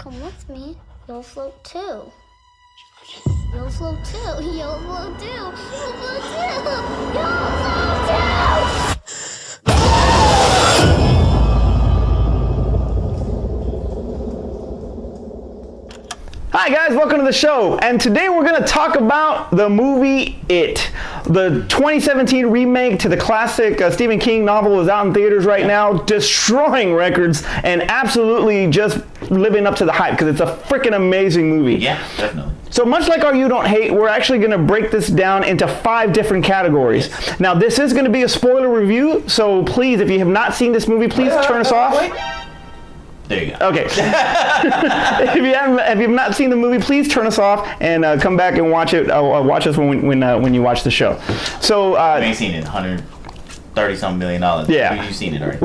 come with me, you'll float too. You'll float too. You'll float too. You'll float too. You'll float too. Hi guys, welcome to the show, and today we're going to talk about the movie It. The 2017 remake to the classic Stephen King novel is out in theaters right now, destroying records and absolutely just living up to the hype because it's a freaking amazing movie. Yeah, definitely. So much like our You Don't Hate, we're actually going to break this down into 5 different categories. Yes. Now this is going to be a spoiler review, so please, if you have not seen this movie, please turn us off. There you go. Okay. if you've not seen the movie, please turn us off and come back and watch it. Watch us when you watch the show. So you ain't seen it. $130-something million. Yeah. You've seen it already.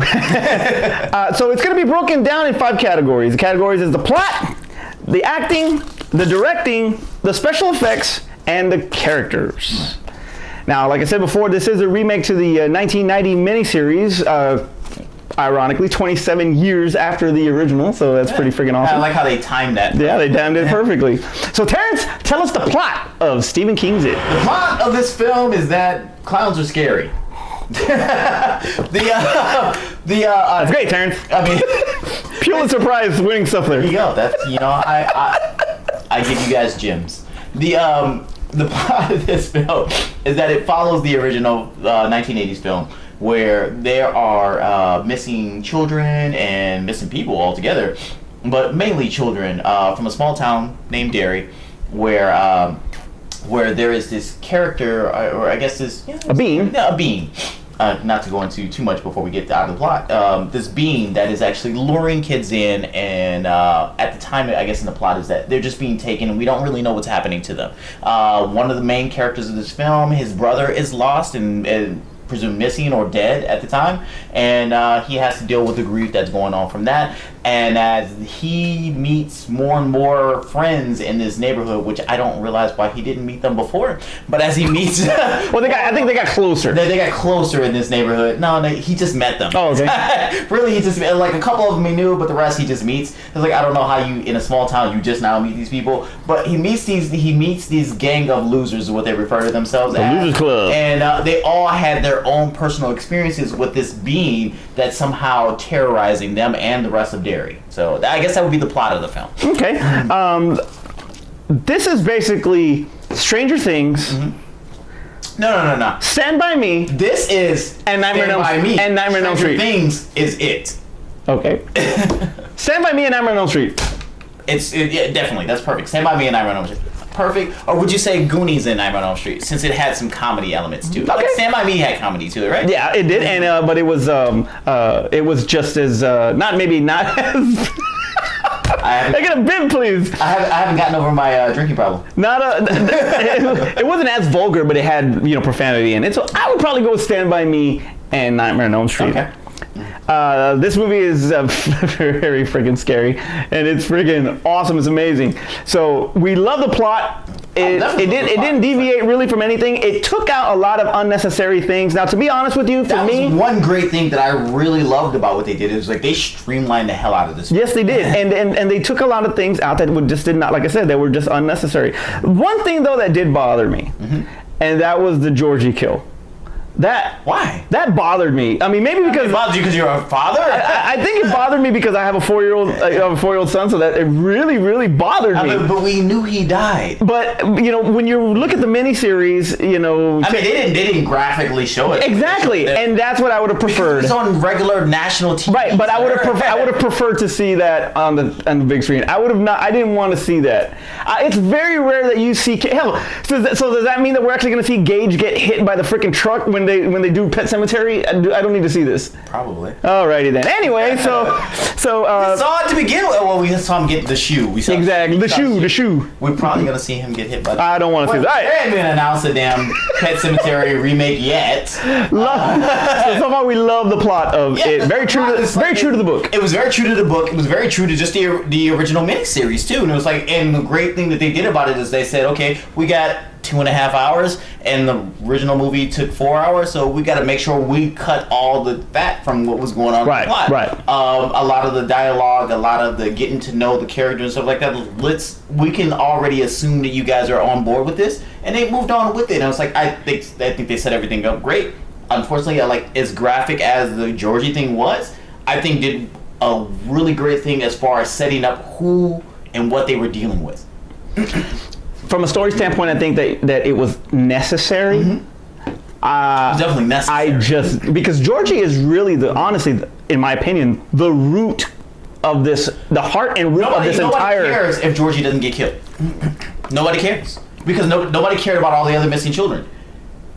So it's going to be broken down in 5 categories. The categories is the plot, the acting, the directing, the special effects, and the characters. Now, like I said before, this is a remake to the 1990 miniseries. Ironically, 27 years after the original, so that's pretty freaking awesome. I like how they timed that. Yeah, they timed it perfectly. So Terrence, tell us the plot of Stephen King's It. The plot of this film is that clowns are scary. That's great, Terrence. I mean, Pulitzer Prize winning stuff there. There you go. That's, I give you guys gems. The plot of this film is that it follows the original 1980s film, where there are missing children and missing people altogether, but mainly children from a small town named Derry, where there is this character, or I guess this a being. Yeah, a being. Not to go into too much before we get out of the plot. This being that is actually luring kids in, and at the time, I guess in the plot is that they're just being taken, and we don't really know what's happening to them. One of the main characters of this film, his brother is lost and presumed missing or dead at the time, and he has to deal with the grief that's going on from that. And as he meets more and more friends in this neighborhood, which I don't realize why he didn't meet them before, but as he meets, well, I think they got closer. They got closer in this neighborhood. No, he just met them. Oh, okay. Really, he just like a couple of them he knew, but the rest he just meets. It's like, I don't know how you in a small town you just now meet these people, but he meets these gang of losers, is what they refer to themselves as. The Losers Club. And they all had their own personal experiences with this being that's somehow terrorizing them and the rest of Derry. So I guess that would be the plot of the film. Okay. This is basically Stranger Things. Mm-hmm. No. Stand By Me. This is and Nightmare on Elm Street. Things is it. Okay. Stand By Me and Nightmare on Elm Street. Yeah, definitely. That's perfect. Stand By Me and Nightmare on Elm Street. Perfect. Or would you say Goonies and Nightmare on Elm Street, since it had some comedy elements too? Okay. Like Stand By Me had comedy too, right? Yeah, it did, and but it was just as not as. I get a bib, please. I haven't gotten over my drinking problem. It wasn't as vulgar, but it had profanity in it. So I would probably go with Stand By Me and Nightmare on Elm Street. Okay. This movie is very freaking scary, and it's freaking awesome. It's amazing. So we love the plot. It didn't deviate really from anything. It took out a lot of unnecessary things. Now, to be honest with you, that was one great thing that I really loved about what they did. Is like they streamlined the hell out of this. Yes, they did, and they took a lot of things out that did not, like I said, they were just unnecessary. One thing though that did bother me, and that was the Georgie kill. Why? That bothered me. I mean, maybe because it bothers you because you're a father. I think it bothered me because I have a 4-year-old son, so that it really, really bothered me. But we knew he died. But when you look at the miniseries, they didn't graphically show it exactly, and that's what I would have preferred. It's on regular national TV. Right, but I would have preferred to see that on the big screen. I didn't want to see that. It's very rare that you see. Hell, so does that mean that we're actually going to see Gage get hit by the freaking truck when they do Pet Cemetery? I don't need to see this. Probably. Alrighty then. Anyway, so we saw it to begin with. Well, we saw him get the shoe. Exactly. The shoe. We're probably gonna see him get hit by. I don't want to see that. They haven't even announced a damn Pet Cemetery remake yet. So far, we love the plot of it. Very true to the book. It was very true to the book. It was very true to just the original miniseries too. And it was like, and the great thing that they did about it is they said, okay, we got 2.5 hours, and the original movie took 4 hours. So we got to make sure we cut all the fat from what was going on in the plot. Right. A lot of the dialogue, a lot of the getting to know the character and stuff like that. We can already assume that you guys are on board with this, and they moved on with it. And I was like, I think they set everything up great. Unfortunately, as graphic as the Georgie thing was, I think did a really great thing as far as setting up who and what they were dealing with. From a story standpoint, I think that it was necessary. Definitely necessary. Because Georgie is really honestly, in my opinion, the root of this, the heart and root of this entire. Nobody cares if Georgie doesn't get killed. Nobody cares because nobody cared about all the other missing children.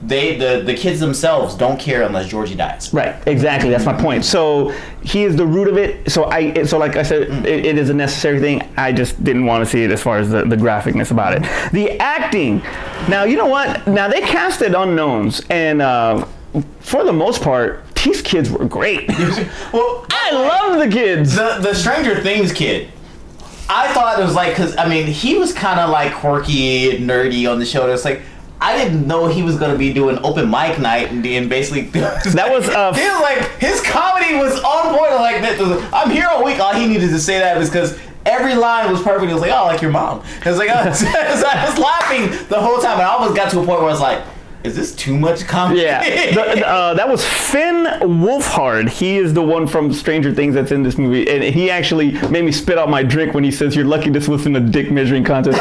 The kids themselves don't care unless Georgie dies. Right, exactly. That's my point. So he is the root of it. So like I said, it is a necessary thing. I just didn't want to see it as far as the graphicness about it. The acting. Now, you know what? Now, they casted unknowns, and for the most part, these kids were great. Well, I love the kids. The Stranger Things kid. I thought it was like, because, I mean, he was kind of like quirky and nerdy on the show. It's like, I didn't know he was going to be doing open mic night and basically that was like his comedy was on point. Like, I'm here all week. All he needed to say that was because every line was perfect. It was like, oh, like your mom. I was like, I was laughing the whole time, and I almost got to a point where I was like, is this too much comedy? Yeah, that was Finn Wolfhard. He is the one from Stranger Things that's in this movie, and he actually made me spit out my drink when he says, "You're lucky this wasn't a dick measuring contest."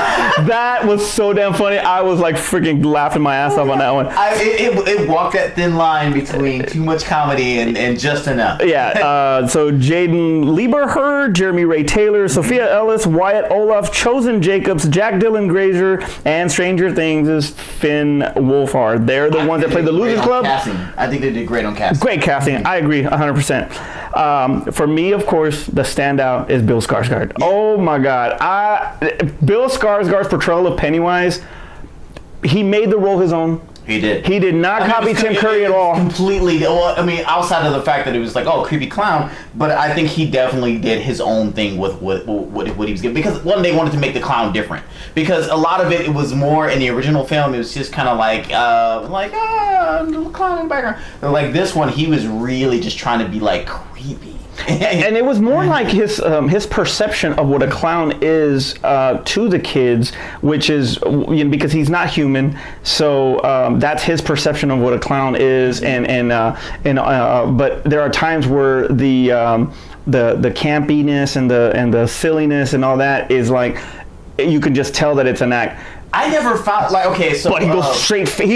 That was so damn funny. I was like freaking laughing my ass off on that one. It walked that thin line between too much comedy and just enough. Yeah. So Jaden Lieberher, Jeremy Ray Taylor, Sophia Ellis, Wyatt Olaf, Chosen Jacobs, Jack Dylan Grazer, and Stranger Things is Finn Wolfhard. They're the ones that play the Losers Club. I think they did great on casting. Great casting. I agree 100%. For me, of course, the standout is Bill Skarsgård. Yeah. Oh my God. Bill Skarsgård's portrayal of Pennywise, he made the role his own. He did. He did not copy Tim Curry at all. Completely. Well, I mean, outside of the fact that it was like, oh, creepy clown, but I think he definitely did his own thing with what he was giving. Because one, they wanted to make the clown different. Because a lot of it was more in the original film. It was just kind of like little clown in the background. But like this one, he was really just trying to be like creepy. And it was more like his perception of what a clown is to the kids, which is because he's not human, so that's his perception of what a clown is, but there are times where the campiness and the silliness and all that is like you can just tell that it's an act. I never found but he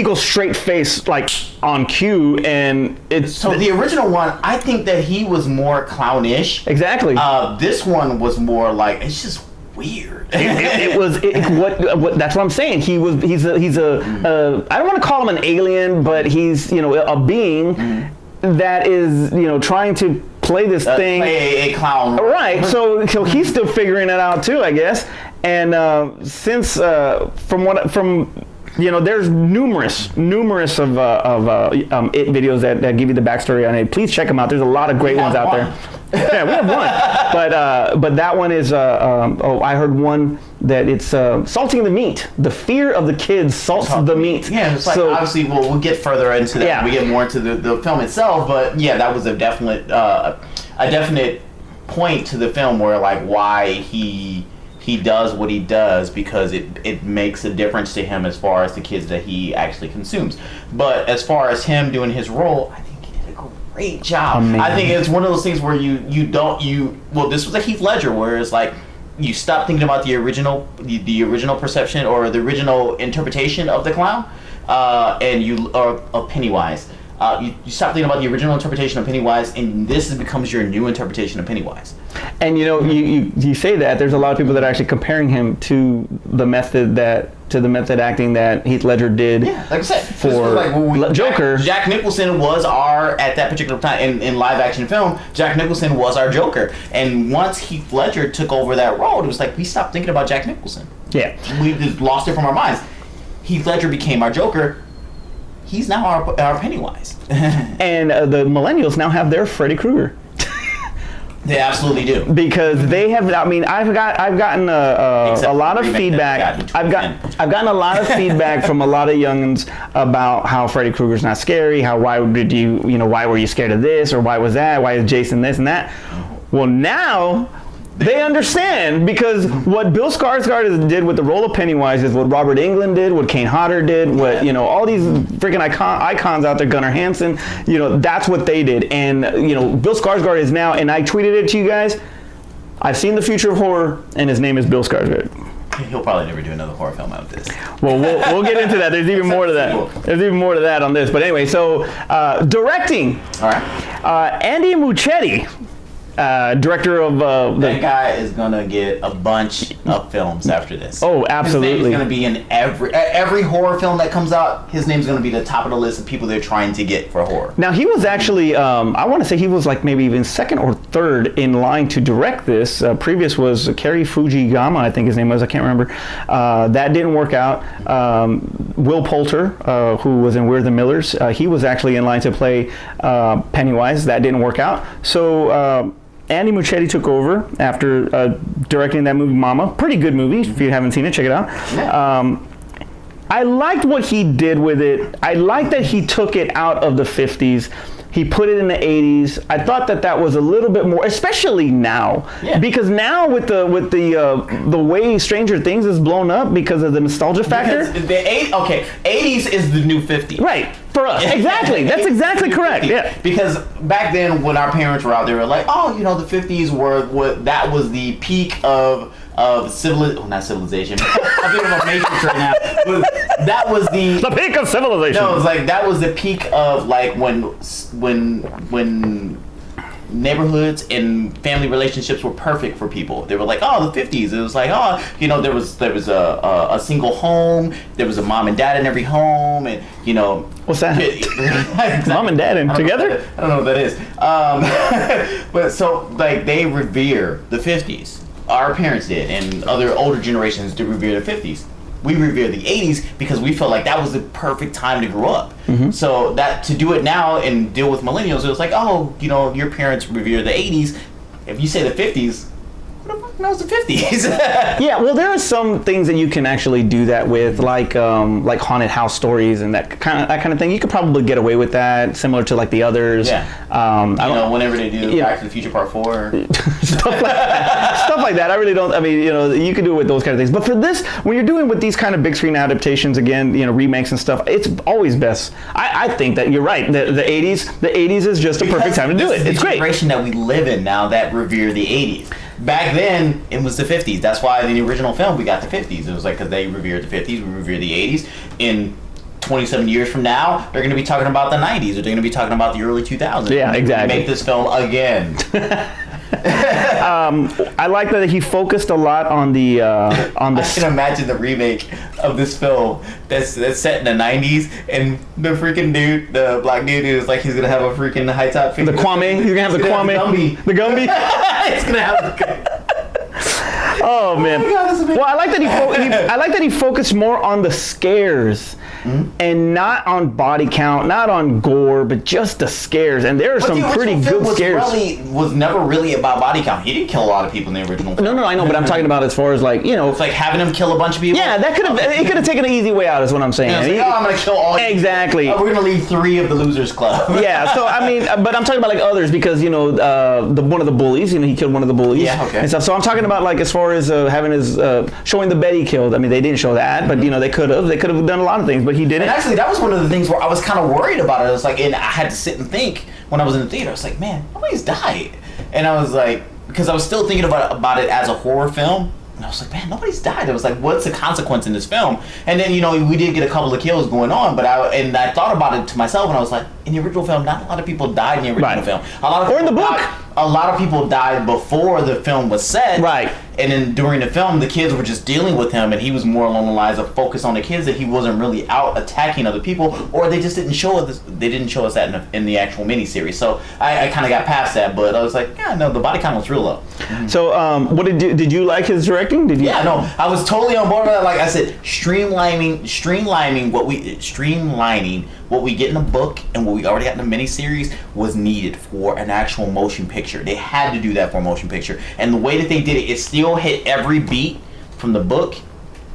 goes straight face like on cue, and it's so the original one. I think that he was more clownish. Exactly. This one was more like it's just weird. That's what I'm saying. He's a I don't want to call him an alien, but he's a being that is trying to play this thing. Play a clown. Right. So he's still figuring it out too, I guess. And since there's numerous of It videos that give you the backstory on it. Please check them out. There's a lot of great ones out there. Yeah, we have one. But that one is I heard one that it's salting the meat. The fear of the kids salts the meat. Yeah, it's like obviously we'll get further into that. Yeah. We get more into the film itself, but yeah, that was a definite point to the film where like why he does what he does, because it makes a difference to him as far as the kids that he actually consumes. But as far as him doing his role, I think he did a great job. Amazing. I think it's one of those things where this was a Heath Ledger, where it's like you stop thinking about the original perception or the original interpretation of the clown, of Pennywise. You stop thinking about the original interpretation of Pennywise, and this becomes your new interpretation of Pennywise. And you say that there's a lot of people that are actually comparing him to the method acting that Heath Ledger did. Yeah, like I said, for Joker. Jack Nicholson was at that particular time in live action film. Jack Nicholson was our Joker, and once Heath Ledger took over that role, it was like we stopped thinking about Jack Nicholson. Yeah, we just lost it from our minds. Heath Ledger became our Joker. He's now our Pennywise. And the millennials now have their Freddy Krueger. They absolutely do. Because they have. I mean, I've gotten a lot of feedback. I've gotten a lot of feedback from a lot of youngins about how Freddy Krueger's not scary. Why were you scared of this, or why was that? Why is Jason this and that? Well, now they understand, because what Bill Skarsgård did with the role of Pennywise is what Robert Englund did, what Kane Hodder did, what all these freaking icons out there, Gunnar Hansen, that's what they did. And Bill Skarsgård is now, and I tweeted it to you guys, I've seen the future of horror, and his name is Bill Skarsgård. He'll probably never do another horror film out of this. Well, we'll get into that. There's even more to that. There's even more to that on this. But anyway, so directing. All right. Andy Muschietti. Director of that guy is gonna get a bunch of films after this. Oh, absolutely! His name is gonna be in every horror film that comes out. His name's gonna be the top of the list of people they're trying to get for horror. Now he was actually, I want to say he was like maybe even second or third in line to direct this. Previous was Cary Fujigama, I think his name was. I can't remember. That didn't work out. Will Poulter, who was in We're the Millers, he was actually in line to play Pennywise. That didn't work out. So. Andy Muschietti took over after directing that movie Mama. Pretty good movie. If you haven't seen it, check it out. Yeah. I liked what he did with it. I liked that he took it out of the 50s. He put it in the 80s. I thought that was a little bit more, especially now, because now with the way Stranger Things is blown up because of the nostalgia factor. Because 80s is the new 50. Right. For us, exactly. That's exactly correct. Yeah. Because back then, when our parents were out, they were like, "Oh, the 50s that was the peak of not civilization. I'm thinking of Matrix right now. That was the peak of civilization. No, it was like that was the peak of like when neighborhoods and family relationships were perfect for people. They were like, oh, the 50s. It was like, oh, there was a single home. There was a mom and dad in every home, and what's that? Exactly. Mom and dad and together? I don't know what that is. But so like they revere the 50s. Our parents did, and other older generations did revere the 50s. We revere the 80s because we felt like that was the perfect time to grow up. Mm-hmm. So that to do it now and deal with millennials, it was like, oh, your parents revere the 80s. If you say the 50s, what the fuck knows the 50s? Yeah, well, there are some things that you can actually do that with, like haunted house stories and that kind of thing. You could probably get away with that, similar to like the others. Yeah. Whenever they do Back to the Future Part 4. stuff like that. I really don't. I mean, you can do it with those kind of things. But for this, when you're doing with these kind of big screen adaptations, again, remakes and stuff, it's always best. I think that you're right. The 80s is just a perfect time to do it. It's great. The generation that we live in now that revere the 80s. Back then, it was the 50s. That's why in the original film, we got the 50s. It was like, because they revered the 50s, we revere the 80s. In 27 years from now, they're going to be talking about the 90s, or they're going to be talking about the early 2000s. Yeah, exactly. Make this film again. I like that he focused a lot on the I can imagine the remake of this film that's set in the 90s, and the freaking dude, the black dude, is like he's gonna have a freaking high top figure. The Kwame, you're gonna have the Kwame, the Gumby. It's gonna have the. Oh man! Oh my God, well, I like that he focused more on the scares. Mm-hmm. And not on body count, not on gore, but just the scares. And there are some pretty good scares. Was never really about body count. He didn't kill a lot of people in the original film. No, I know, but I'm talking about as far as like, it's like having him kill a bunch of people. Yeah, it could have taken an easy way out, is what I'm saying. I'm gonna kill all. Exactly. We're gonna leave 3 of the losers club. Yeah. So I mean, but I'm talking about like others because one of the bullies. He killed one of the bullies. Yeah. Okay. And stuff. So I'm talking about like as far as having his showing the Betty killed. I mean, they didn't show that, but they could have done a lot of things, but he didn't. And actually, that was one of the things where I was kind of worried about it. I was like, and I had to sit and think when I was in the theater. I was like, man, nobody's died. And I was like, because I was still thinking about it as a horror film. And I was like, man, nobody's died. I was like, what's the consequence in this film? And then, we did get a couple of kills going on, but I thought about it to myself, and I was like, in the original film, not a lot of people died in the original film. Or in the book. A lot of people died before the film was set. Right. And then during the film, the kids were just dealing with him, and he was more along the lines of focus on the kids, that he wasn't really out attacking other people, or they just didn't show us. They didn't show us that in the actual miniseries. So I kind of got past that, but I was like, yeah, no, the body count was real low. Mm-hmm. So what did you like his directing? Did you? Yeah, no, I was totally on board with that. Like I said, streamlining what we get in the book and what we already got in the miniseries was needed for an actual motion picture. They had to do that for a motion picture. And the way that they did it, it still hit every beat from the book.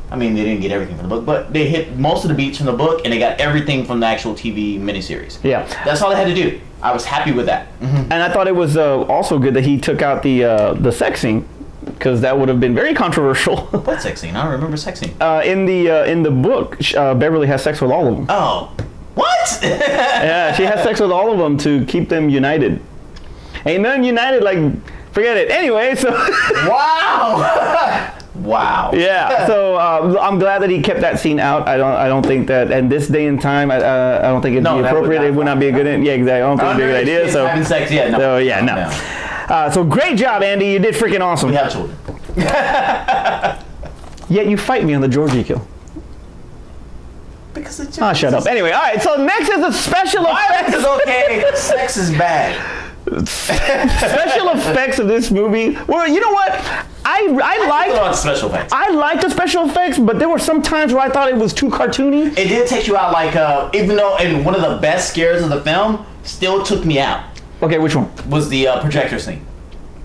I mean, they didn't get everything from the book, but they hit most of the beats from the book, and they got everything from the actual TV miniseries. Yeah. That's all they had to do. I was happy with that. And I thought it was also good that he took out the sex scene, because that would have been very controversial. What sex scene? I don't remember sex scene. In the book, Beverly has sex with all of them. Oh. What? Yeah, she has sex with all of them to keep them united. Ain't none united like, forget it. Anyway, so. Wow. Wow. Yeah. So I'm glad that he kept that scene out. I don't think that in this day and time, I don't think it'd be appropriate. It would not be a good. Yeah, exactly. I don't think it'd be a good idea. So having sex, yeah. No. So yeah, no. So great job, Andy. You did freaking awesome. We have children. Yet you fight me on the Georgie kill. Because it's shut up. Anyway, all right. So next is the special effects. Violence is okay. Sex is bad. Special effects of this movie. Well, you know what? I liked special effects. I liked the special effects, but there were some times where I thought it was too cartoony. It did take you out, like even though in one of the best scares of the film, still took me out. Okay, which one? Was the projector scene.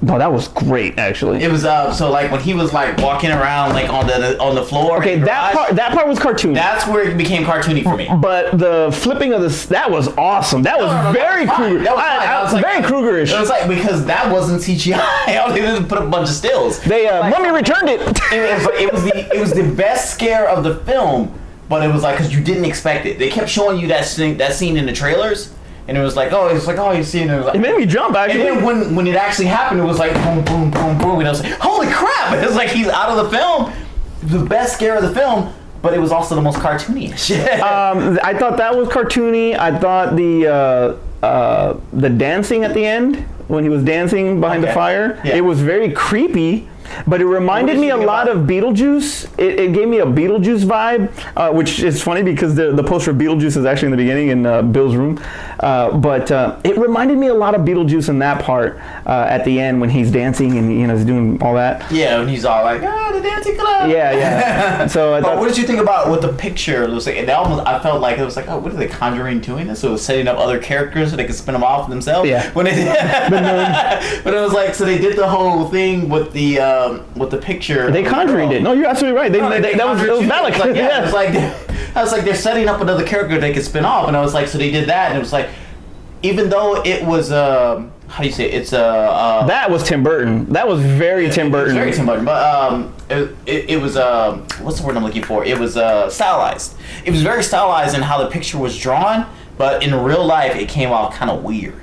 No, that was great, actually. It was so like when he was like walking around like on the floor. Okay, that part was cartoony. That's where it became cartoony for me. But the flipping of that was awesome. That was very Kruger. That was fine. I was like, very Krugerish. It was like because that wasn't CGI. All they did was put up a bunch of stills. They Mummy returned it. It was the best scare of the film, but it was like because you didn't expect it. They kept showing you that scene in the trailers. And it was like, oh, you see, and it made me jump, actually. And then when it actually happened, it was like, boom, boom, boom, boom, and I was like, holy crap! It was like he's out of the film, the best scare of the film, but it was also the most cartoony shit. I thought that was cartoony. I thought the dancing at the end, when he was dancing behind the fire, it was very creepy. But it reminded me a lot of Beetlejuice. It gave me a Beetlejuice vibe, which is funny because the poster of Beetlejuice is actually in the beginning in Bill's room. But it reminded me a lot of Beetlejuice in that part at the end when he's dancing and he's doing all that. Yeah, when he's all like, the dancing club. Yeah. So what did you think about what the picture looks like? I felt like it was like, oh, what are they Conjuring doing this? So it was setting up other characters so they could spin them off themselves. Yeah. But it was like, so they did the whole thing with the picture. They conjured it. No, you're absolutely right. That was Valak. Like, it was like I was like they're setting up another character they could spin off, and I was like, so they did that, and it was like, even though it was how do you say it? It's that was Tim Burton. That was very Tim Burton. Very Tim Burton, but it was what's the word I'm looking for? It was stylized. It was very stylized in how the picture was drawn, but in real life it came out kind of weird.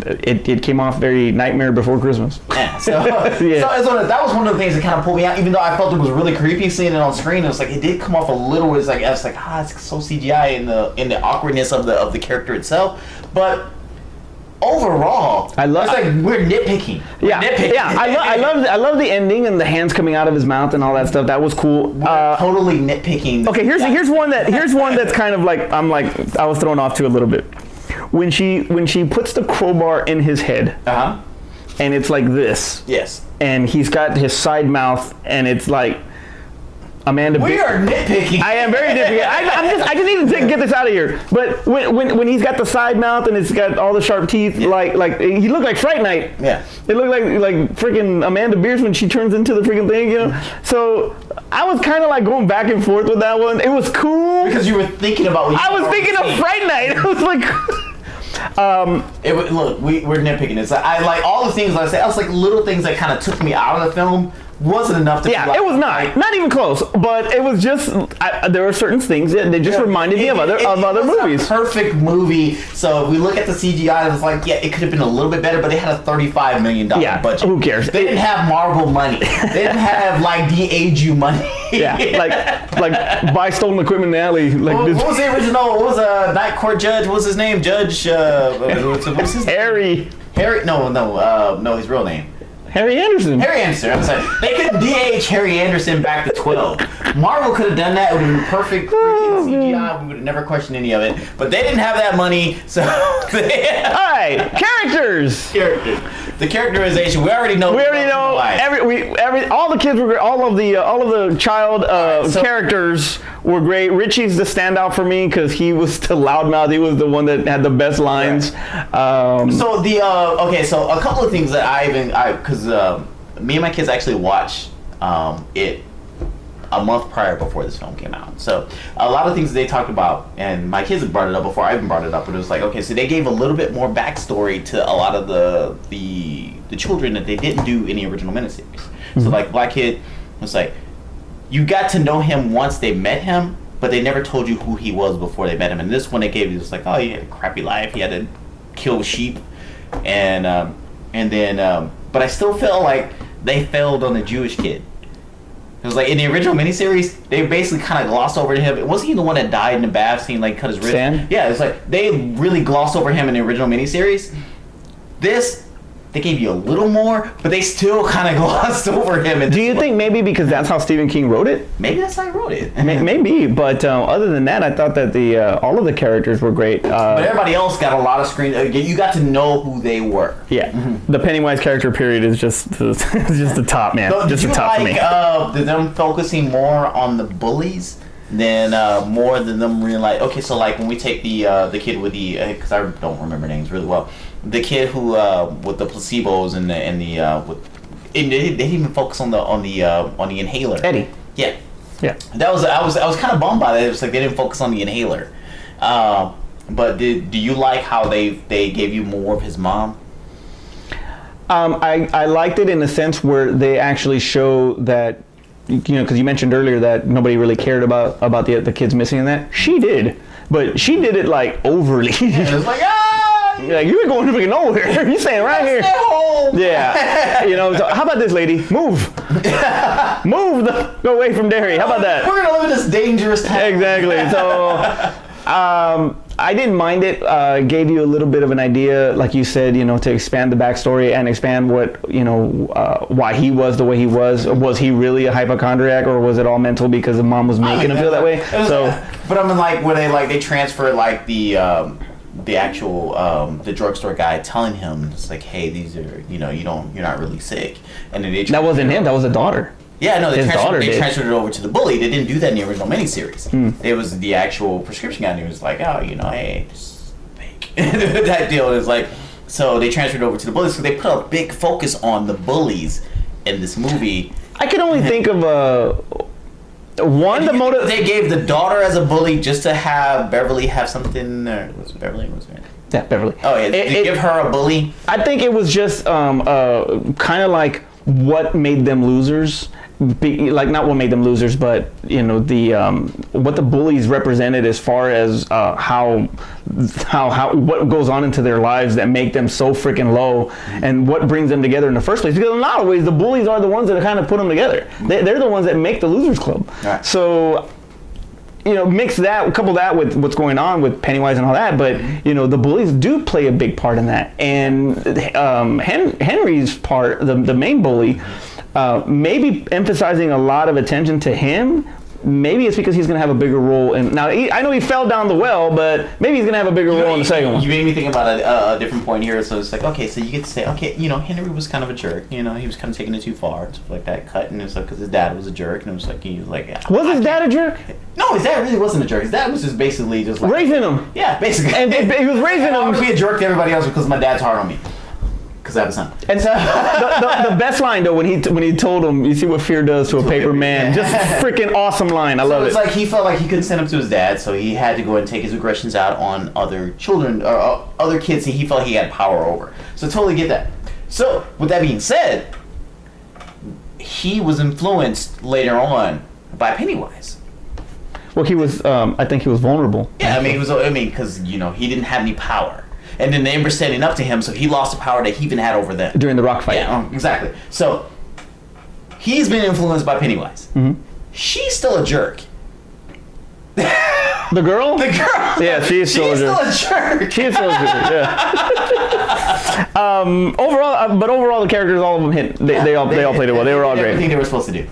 It came off very Nightmare Before Christmas. Yeah, so that was one of the things that kind of pulled me out. Even though I felt it was really creepy seeing it on screen, it was like it did come off a little. It's like it's so CGI in the awkwardness of the character itself. But overall, we're nitpicking. I love the ending and the hands coming out of his mouth and all that stuff. That was cool. We're totally nitpicking. Okay, here's one that's kind of like I was thrown off to a little bit. When she puts the crowbar in his head, and it's like this. Yes. And he's got his side mouth, and it's like Amanda. We are nitpicking. I am very nitpicky. I just need to get this out of here. But when he's got the side mouth and it's got all the sharp teeth, like he looked like Fright Night. Yeah. It looked like freaking Amanda Beers when she turns into the freaking thing, So I was kind of like going back and forth with that one. It was cool because you were thinking about. I was thinking of Fright Night. I was like. Look, we're nitpicking this. I like all the things I said. I was like little things that kind of took me out of the film. Wasn't enough to. Yeah, it was not even close. But it was just there were certain things that they just reminded me of other movies. A perfect movie. So if we look at the CGI, it's like it could have been a little bit better, but they had a $35 million budget. Who cares? They didn't have Marvel money. They didn't have like de-age money. Yeah, like buy stolen equipment in the alley. Like what was the original? What was a night court judge? What was his name? Judge what's his Harry. No, his real name. Harry Anderson. I'm saying they could de-age Harry Anderson back to 12. Marvel could have done that. It would have been perfect freaking CGI. We would have never questioned any of it. But they didn't have that money, so. All right, characters. The characterization. We already know. All the kids were all of the child characters were great. Richie's the standout for me because he was the loudmouth. He was the one that had the best lines. Right. So so a couple of things that because me and my kids actually watched it a month prior before this film came out. So a lot of things they talked about, and my kids had brought it up before I even brought it up, but it was like, okay, so they gave a little bit more backstory to a lot of the children that they didn't do in the original miniseries. Mm-hmm. So like Black Kid was like, you got to know him once they met him, but they never told you who he was before they met him. And this one they gave you was like, oh, he had a crappy life, he had to kill sheep, and then but I still felt like they failed on the Jewish kid. It was like in the original miniseries, they basically kind of glossed over him. Wasn't he the one that died in the bath scene, like cut his wrist? Stan? Yeah, it's like they really glossed over him in the original miniseries. This, they gave you a little more, but they still kind of glossed over him. Do you think maybe because that's how Stephen King wrote it? Maybe that's how he wrote it. Maybe, but other than that, I thought that all of the characters were great. But everybody else got a lot of screen. You got to know who they were. Yeah, the Pennywise character period is just the top, man. So just the top for me. Them focusing more on the bullies than more than them really like. Okay, so like when we take the kid with the because I don't remember names really well. The kid who with the placebos and they didn't even focus on the inhaler. Eddie. Yeah. Yeah. That was I was kind of bummed by that. It was like they didn't focus on the inhaler. But do you like how they gave you more of his mom? I liked it in a sense where they actually show that, because you mentioned earlier that nobody really cared about the kids missing in that. She did, but she did it like overly. It was like like, you ain't going freaking nowhere. You staying right here. Stay home. Yeah. So how about this, lady? Move. Move. Go away from Derry. How about that? We're gonna live in this dangerous town. Exactly. So, I didn't mind it. Gave you a little bit of an idea, like you said, to expand the backstory and expand what, why he was the way he was. Was he really a hypochondriac, or was it all mental because the mom was making him feel that way? But I mean, like, where they transferred like the actual the drugstore guy telling him, it's like, hey, these are, you're not really sick, and then that wasn't him. That was the daughter. Yeah, no, they transferred it over to the bully. They didn't do that in the original miniseries. It was the actual prescription guy, and he was like, oh, hey, just fake. That deal is like, so they transferred it over to the bullies, so they put a big focus on the bullies in this movie. I can only think of the motive. They gave the daughter as a bully just to have Beverly have something. Was it Beverly? Was it? Yeah, Beverly. Oh, yeah. To give her a bully. I think it was just kind of like what made them losers. Not what made them losers, but what the bullies represented as far as how what goes on into their lives that make them so freaking low, and what brings them together in the first place. Because in a lot of ways, the bullies are the ones that kind of put them together. They're the ones that make the losers club. Right. So, couple that with what's going on with Pennywise and all that, but the bullies do play a big part in that. And Henry's part, the main bully. Maybe emphasizing a lot of attention to him. Maybe it's because he's going to have a bigger role. Now, I know he fell down the well, but maybe he's going to have a bigger role in the second one. You made me think about a different point here. So it's like, okay, so you get to say, okay, Henry was kind of a jerk. He was kind of taking it too far, stuff like that, cut. And it's like, because his dad was a jerk. And it was like, he was like, yeah, was his dad a jerk? No, his dad really wasn't a jerk. His dad was just basically just like raising him. Yeah, basically. And he was raising him. I would be a jerk to everybody else because my dad's hard on me. Because I have a son. And so the best line though, when he told him, you see what fear does to a paper man. Just freaking awesome line. I love it. It's like he felt like he couldn't stand up to his dad, so he had to go and take his aggressions out on other children or other kids he felt he had power over. So totally get that. So with that being said, he was influenced later on by Pennywise. Well, he was. I think he was vulnerable. Yeah, because he didn't have any power. And then they were standing up to him, so he lost the power that he even had over them. During the rock fight. Yeah, exactly. So, he's been influenced by Pennywise. Mm-hmm. She's still a jerk. The girl? The girl! Yeah, she's still a jerk. She's still a jerk, yeah. Overall, the characters, all of them hit. They all played it well. They were all great. Everything they were supposed to do.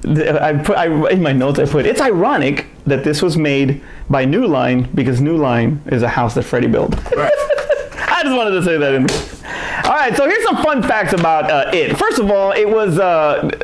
In my notes I put, it's ironic that this was made by New Line because New Line is a house that Freddie built. Right. I just wanted to say that in All right, so here's some fun facts about it. First of all, it was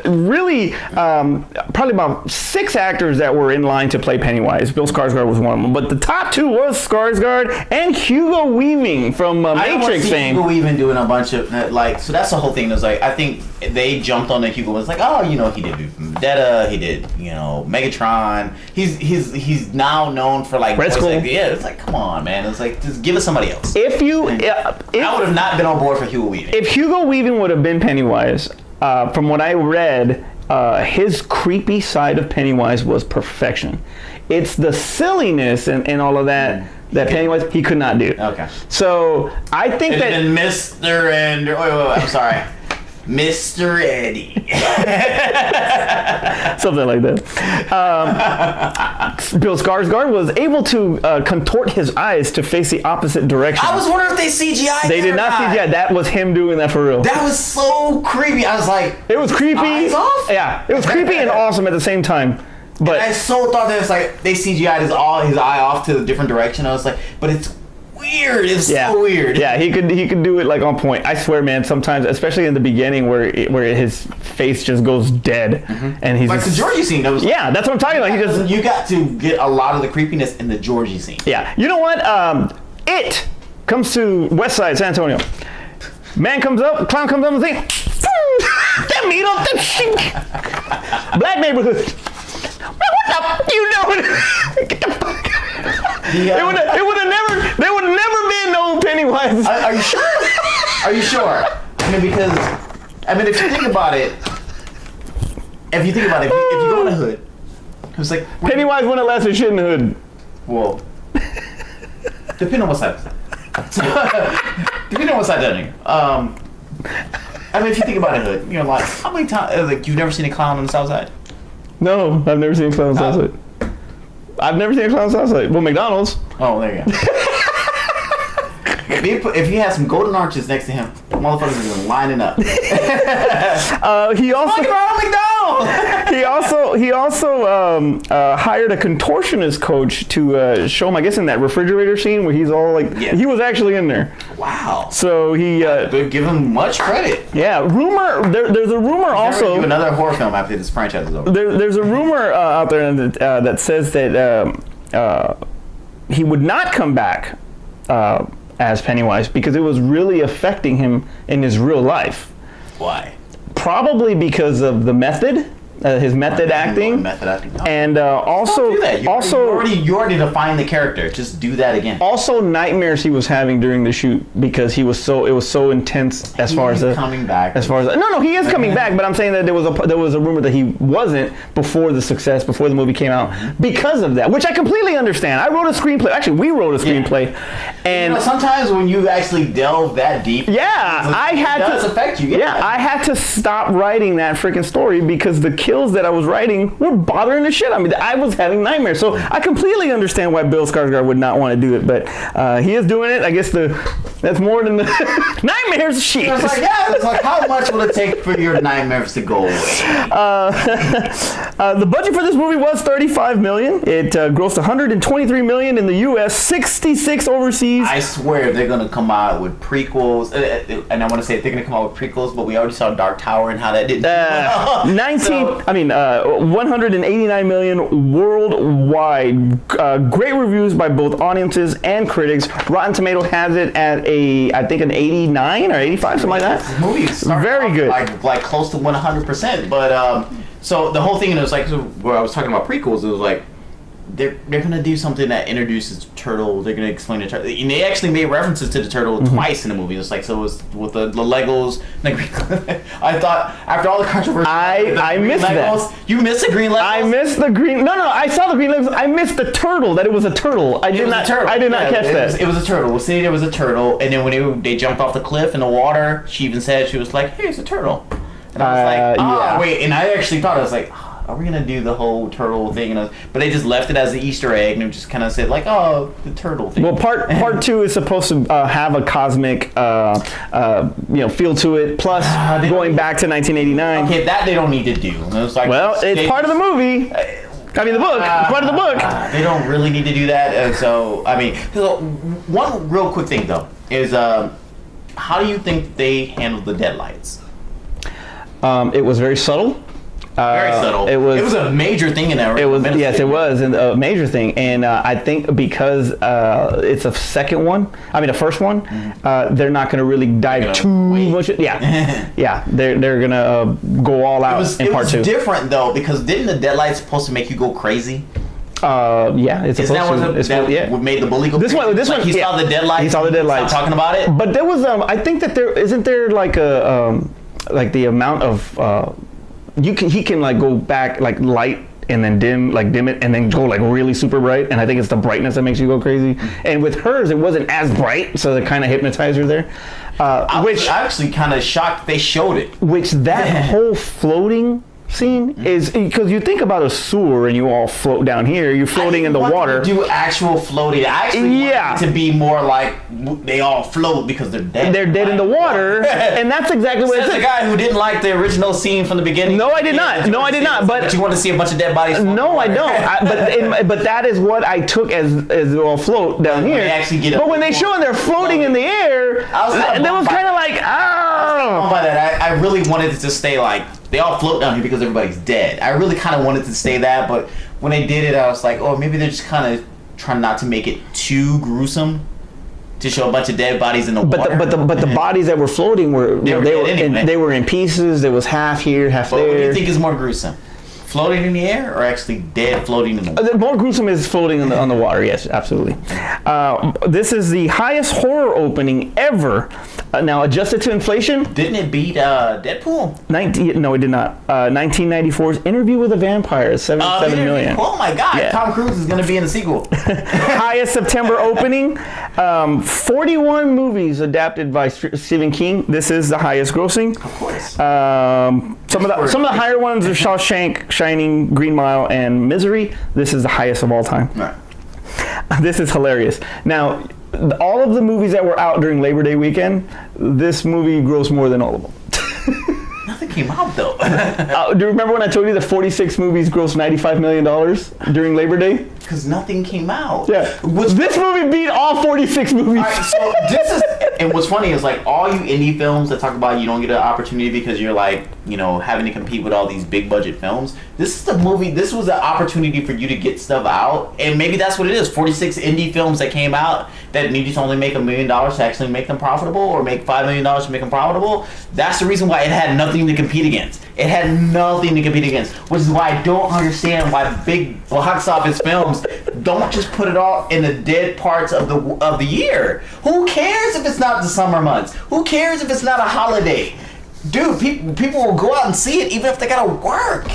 really probably about 6 actors that were in line to play Pennywise. Bill Skarsgård was one of them, but the top 2 was Skarsgård and Hugo Weaving from Matrix fame. Hugo Weaving doing a bunch of so that's the whole thing. It was like I think they jumped on the Hugo. It's like, oh, he did Vendetta, he did Megatron. He's now known for like Red Skull. Yeah, it's like, come on, man. It's like, just give us somebody else. I would have not been on board for Hugo Weaving. If Hugo Weaving would have been Pennywise, from what I read, his creepy side of Pennywise was perfection. It's the silliness and all of that that Pennywise he could not do. Okay. So I think that Mr. and I'm sorry. Mr. Eddie. Something like that. Bill Skarsgård was able to contort his eyes to face the opposite direction. I was wondering if they CGI. They did not CGI. That was him doing that for real. That was so creepy. I was like, it was creepy. Eyes off? Yeah, it was creepy and awesome at the same time. But and I so thought that it's like they CGI'd his eye off to a different direction. I was like, but it's weird. It's so weird. Yeah, he could do it like on point. I swear, man. Sometimes, especially in the beginning, where his face just goes dead, and he's like the Georgie scene. That was that's what I'm talking about. You got to get a lot of the creepiness in the Georgie scene. Yeah, you know what? It comes to West Side San Antonio. Man comes up, clown comes up and thing. That meat up that shit. Black neighborhood. What up? You know it. Get the fuck. Yeah. There would have never been no Pennywise. Are you sure? Are you sure? I mean, because if you think about it, if you go in the hood, it was like Pennywise wouldn't have lasted shit in the hood. Well, depending on what side. Depending on what side that nigga. I mean, if you think about it, hood, like how many times like you've never seen a clown on the south side? No, I've never seen a clown on the south side. I've never seen a clown on the south side. Well, McDonald's. Oh, there you go. If he had some golden arches next to him, motherfuckers are gonna lining up. He also McDonald's. he also hired a contortionist coach to show him, I guess, in that refrigerator scene where he's all like, he was actually in there. Wow. So he give him much credit. Yeah. There's a rumor also. Do another horror film after this franchise is over. There's a rumor out there that says that he would not come back as Pennywise because it was really affecting him in his real life. Why? Probably because of the method, his method acting. Method acting. And also, don't do that. You already defined the character. Just do that again. Also, nightmares he was having during the shoot because it was so intense as far as coming back. No, he is coming back. But I'm saying that there was a rumor that he wasn't before the movie came out because of that, which I completely understand. I wrote a screenplay. Actually, we wrote a screenplay, and sometimes when you actually delve that deep, it does affect you. I had to stop writing that freaking story because the kills that I was writing were bothering the shit. I mean, I was having nightmares. So I completely understand why Bill Skarsgård would not want to do it, but he is doing it. I guess that's more than the nightmares. Shit. It's like how much will it take for your nightmares to go away? The budget for this movie was $35 million. It grossed $123 million in the U.S., 66 overseas. I swear they're gonna come out with prequels, and I want to say they're gonna come out with prequels, but we already saw Dark Tower and how that didn't. 189 million worldwide. Great reviews by both audiences and critics. Rotten Tomatoes has it at I think an 89 or 85, something like that. This movie very good, like close to 100%. But so the whole thing, and it was like where I was talking about prequels. It was like they're gonna do something that introduces turtle. They're gonna explain the turtle, and they actually made references to the turtle twice in the movie. It's like, so it was with the Legos. I thought after all the controversy, I missed Legos, that. You missed the green Legos. I missed the green. No, I saw the green Legos. I missed the turtle. That it was a turtle. I did not catch that. It was a turtle. We'll see, there was a turtle, and then when they jumped off the cliff in the water, she even said, she was like, "Hey, it's a turtle," and I was like, wait, and I actually thought, I was like, are we gonna do the whole turtle thing? But they just left it as an Easter egg and just kind of said like, oh, the turtle thing. Well, part 2 is supposed to have a cosmic, feel to it. Plus, going back to 1989. Okay, that they don't need to do. It was like, it's part of the movie. I mean, the book. It's part of the book. They don't really need to do that. So, I mean, one real quick thing though is How do you think they handled the deadlights? It was very subtle. Very subtle. It was a major thing in that. It was it was a major thing, and I think because it's a second one, the first one, they're not going to really dive too much. Yeah, yeah, they're gonna go all out in part two. It was different though, because didn't the deadlights supposed to make you go crazy? Yeah, it's supposed to. What made the bully go this crazy? one, he saw the deadlights. He saw the deadlights. Stop talking about it. But there was I think that there isn't there like a like the amount of he can like go back like light and then dim it and then go like really super bright, and I think it's the brightness that makes you go crazy. And with hers it wasn't as bright, so they kind of hypnotized her there. I was actually kind of shocked they showed it. Which that whole floating scene is because you think about a sewer and you all float down here. You're floating in the water. Do actual floating? I actually want it to be more like they all float because they're dead. They're dead in the water, and that's exactly what it says. The guy who didn't like the original scene from the beginning. No, I did not. No, I did not. But you want to see a bunch of dead bodies? No, I don't. But that is what I took as they all float down here. But when they show they're floating in the air, that was kind of like by that. I really wanted it to stay like they all float down here because everybody's dead. I really kind of wanted to stay that, but when they did it, I was like, oh, maybe they're just kind of trying not to make it too gruesome to show a bunch of dead bodies in the water. But the bodies that were floating were they were in pieces. There was half here, half there. What do you think is more gruesome? Floating in the air or actually dead floating in the water? The more gruesome is floating on the water, yes, absolutely. This is the highest horror opening ever. Now, adjusted to inflation. Didn't it beat Deadpool? No, it did not. 1994's Interview with a Vampire, 77 million. Oh my God, yeah. Tom Cruise is going to be in the sequel. Highest September opening. 41 movies adapted by Stephen King. This is the highest grossing. Of course. Some of the higher ones are Shawshank, Shining, Green Mile, and Misery. This is the highest of all time. Right. This is hilarious. Now, all of the movies that were out during Labor Day weekend, this movie grossed more than all of them. Nothing came out though. Do you remember when I told you the 46 movies grossed $95 million during Labor Day? Because nothing came out. Yeah. This movie beat all 46 movies. All right, so this is, and what's funny is like all you indie films that talk about you don't get an opportunity because you're like, having to compete with all these big budget films. This is the movie, this was an opportunity for you to get stuff out. And maybe that's what it is. 46 indie films that came out that needed to only make $1 million to actually make them profitable or make $5 million to make them profitable. That's the reason why it had nothing to compete against. It had nothing to compete against, which is why I don't understand why big box office films don't just put it all in the dead parts of the year. Who cares if it's not the summer months? Who cares if it's not a holiday? Dude, people will go out and see it even if they gotta work.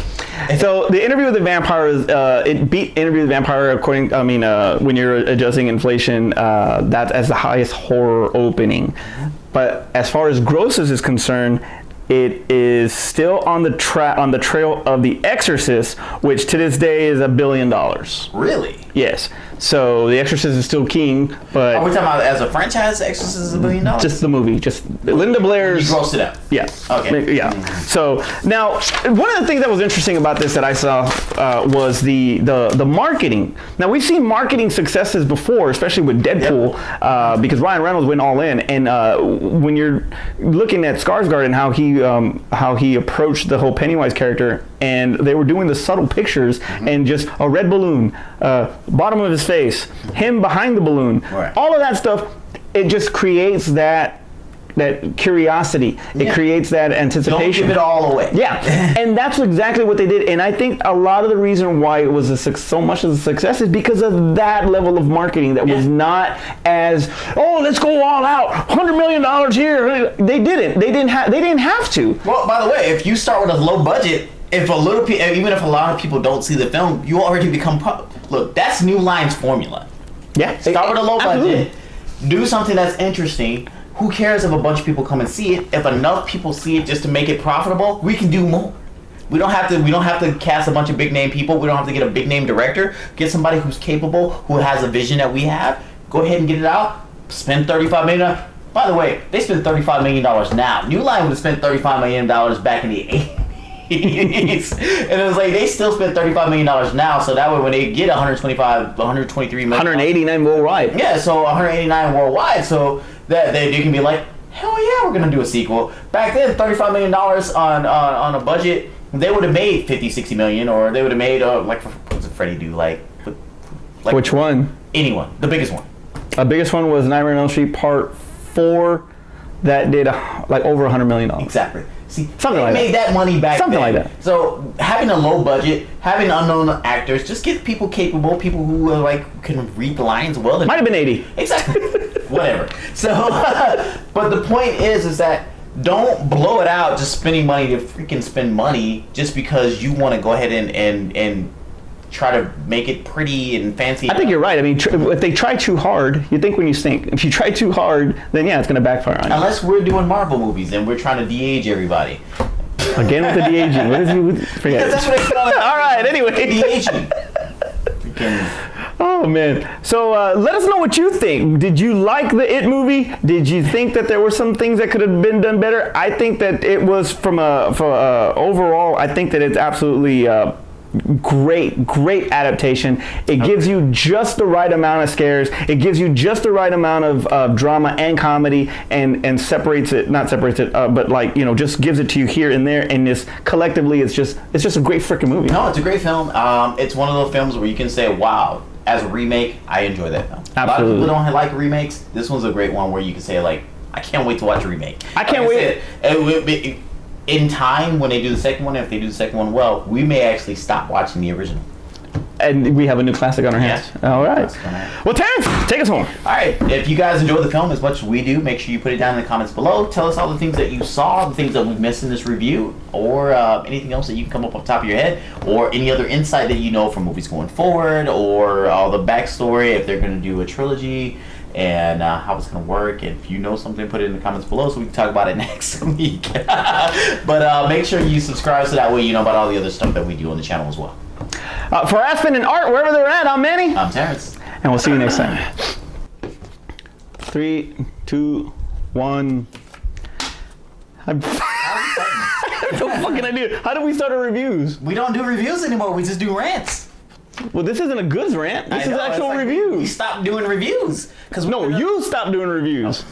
So the Interview with the Vampire it beat Interview with the Vampire when you're adjusting inflation, that's as the highest horror opening. But as far as grosses is concerned, it is still on the trail of The Exorcist, which to this day is $1 billion. Really? Yes. So The Exorcist is still king, but are we talking about as a franchise? The Exorcist is $1 billion. Just the movie, just Linda Blair's. You grossed it up. Yeah. Okay. Yeah. So now, one of the things that was interesting about this that I saw was the marketing. Now we've seen marketing successes before, especially with Deadpool, because Ryan Reynolds went all in. And when you're looking at Skarsgård and how he approached the whole Pennywise character, and they were doing the subtle pictures and just a red balloon, bottom of his face, him behind the balloon, all of that stuff, it just creates that curiosity. It creates that anticipation. Don't give it all away. Yeah, and that's exactly what they did. And I think a lot of the reason why it was so much of a success is because of that level of marketing that was not as, let's go all out, $100 million here. They didn't. They didn't have to. Well, by the way, if you start with a low budget, even if a lot of people don't see the film, you already become look. That's New Line's formula. Yeah, start with a low budget, do something that's interesting. Who cares if a bunch of people come and see it? If enough people see it just to make it profitable, we can do more. We don't have to cast a bunch of big name people. We don't have to get a big name director. Get somebody who's capable, who has a vision that we have. Go ahead and get it out. Spend $35 million. By the way, they spend $35 million now. New Line would have spent $35 million back in the 80s. And it was like they still spend $35 million now, so that way when they get 123 million, 189 worldwide. Yeah, so 189 worldwide, so that they can be like, hell yeah, we're gonna do a sequel. Back then, $35 million on a budget, they would have made 50, 60 million, or they would have made like what did Freddy do? Like Which one? Anyone, the biggest one. The biggest one was Nightmare on Elm Street Part 4, that did like over $100 million. Exactly. See, something like made that money back something then. like that. So having a low budget, having unknown actors, just get people capable, people who like can read the lines well. Might have been 80. Exactly. Whatever. So, but the point is that don't blow it out just spending money to freaking spend money just because you want to go ahead and try to make it pretty and fancy. I think you're right. I mean, if they try too hard, you think when you stink. If you try too hard, then yeah, it's going to backfire on you. Unless we're doing Marvel movies and we're trying to de-age everybody. Again with the de-aging. What is he? Forget it. That's what I call it. All right, anyway. De-aging. Freaking... Oh, man. So let us know what you think. Did you like the It movie? Did you think that there were some things that could have been done better? I think that it was overall, I think that it's absolutely... great adaptation. It gives you just the right amount of scares. It gives you just the right amount of drama and comedy, and separates it, but like, you know, just gives it to you here and there, and this collectively it's just a great freaking movie. No, it's a great film. It's one of those films where you can say, wow, as a remake, I enjoy that film. Absolutely. A lot of people don't like remakes. This one's a great one where you can say, like, I can't wait to watch a remake. I can't wait. In time, when they do the second one, if they do the second one well, we may actually stop watching the original. And we have a new classic on our hands. Yeah. All right. Well, Terrence, take us home. All right. If you guys enjoy the film as much as we do, make sure you put it down in the comments below. Tell us all the things that you saw, the things that we missed in this review, or anything else that you can come up off the top of your head, or any other insight that you know from movies going forward, or all the backstory, if they're going to do a trilogy, and how it's going to work. And if you know something, put it in the comments below so we can talk about it next week. But make sure you subscribe so that way you know about all the other stuff that we do on the channel as well. For Aspen and Art, wherever they're at, I'm Manny. I'm Terrence. And we'll see you next time. 3, 2, 1. What the fucking idea? How do we start our reviews? We don't do reviews anymore. We just do rants. Well, this isn't a goods rant. This is actual reviews. We stopped doing reviews. No, you stopped doing reviews.